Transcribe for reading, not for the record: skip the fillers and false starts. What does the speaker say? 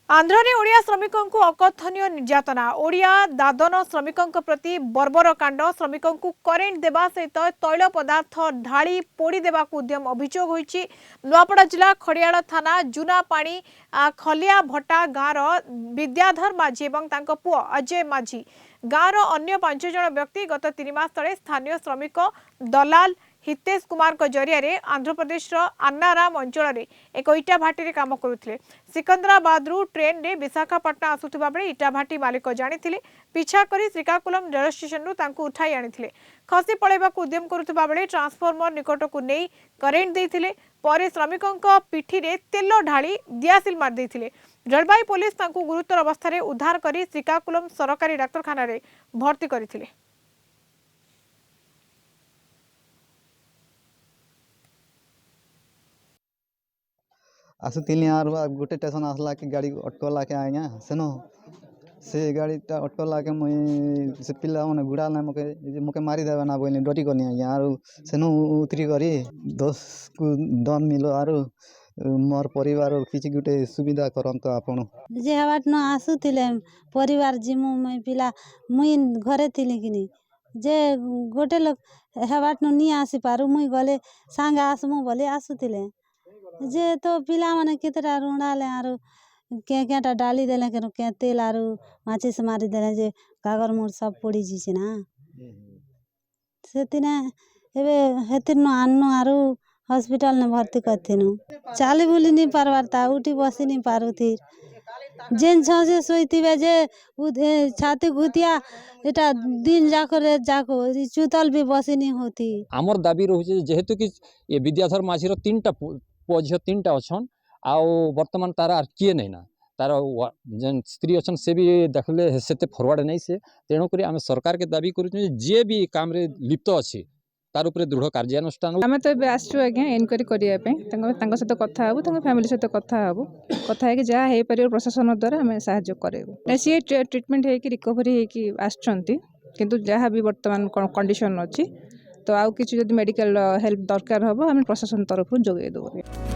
आंध्र ओडिया श्रमिकों को अकथनीय निर्यातना ओडिया दादन श्रमिकों प्रति बर्बर कांड श्रमिकों को करेन्ट देवा सहित तैल पदार्थ ढाली पोड़ी देवा उद्यम अभियोग होईछि। नुआपड़ा जिला खड़ियाल थाना जुनापाणी खलिया भट्टा गाँवर विद्याधर माझी और तांको पुओ अजय माझी गाँवर अन्य 5 जन व्यक्ति गत 3 मास तले स्थानीय श्रमिक दलाल हितेश कुमार को जरिया आंध्र प्रदेश अन्नाराम अंचल एक इटा भाटी काम करुले। सिकंदराबाद ट्रेन रे विशाखापट्टना आसुथिबा बेले इटा भाटी मालिक जानी पिछा करी श्रीकाकुलम रेल स्टेशन रु उठाई आनी खसी पलैबा उद्यम करुथिबा बेले ट्रांसफॉर्मर निकट को नहीं करेन्ट देथिले। पर श्रमिकों पिठी रे तेल ढाली दियासिल मार देथिले। रेलबाई पुलिस तांकु गुरुतर अवस्था उद्धार करी श्रीकाकुलम सरकारी डाक्तरखाना रे भर्ती करथिले। आसुली यार गोटे स्टेशन आसला कि गाड़ी अटकला के आज्ञा सेनो से गाड़ीटा अटकला के मुई से पिला मैंने गुड़ा ना मके मारिदेवे ना बोली डरी करनी आज्ञा आर सेनु उतरी करी 10 को दम मिलो आर मोर परिवार किसी गोटे सुविधा करंत आपण जे हवाट न आसुथिले परिवार जिमु मैं पिला मुई घरे थिली किनी जे गोटे लोग हवाट न नी आसी पारु मुई गले सांग आसमु बोले आसुथिले जे तो पिला माने केतरा रुणाले आरो केटा डाली देले के तेल आरो माचिस मारी देले जे कागर मोर सब पड़ी जिसे ना सेतिने एबे हेतिर न आन्नो आरो हॉस्पिटल ने भर्ती करथिनु चाली बुली नी पारवारता उठी बसी नी पारुथी जेन छसे सोइतिबे जे छाती घुतिया एटा दिन जाको चुतल भी बसी नी होती। आमर दाबी रहुचे जेहेतु कि ये विद्याधर माझी रो 3टा पुओ झियो 3टा अछन आउ वर्तमान तार आर किए नहीं ना तार जेन स्त्री अछन से भी देखले सेते फॉरवर्ड नहीं से तेणु करी आम सरकार के दाबी करू जे भी काम रे लिप्त अछि तार उपरे दृढ़ कार्यानुष्ठान आम तो आसु आज्ञा इनक्वारी करने सहित कथा हूँ फैमिली सहित कथा हूँ कथा है जहाँ हो पार प्रशासन द्वारा आम साहाय्य करेबू सी ट्रिटमेंट होगी रिकवरी होगी आसुँच किंतु जहाँ भी वर्तमान कंडीशन अच्छी तो आउ किसी जब मेडिकल हेल्प दरकार हम प्रशासन तरफ जोगे देबू।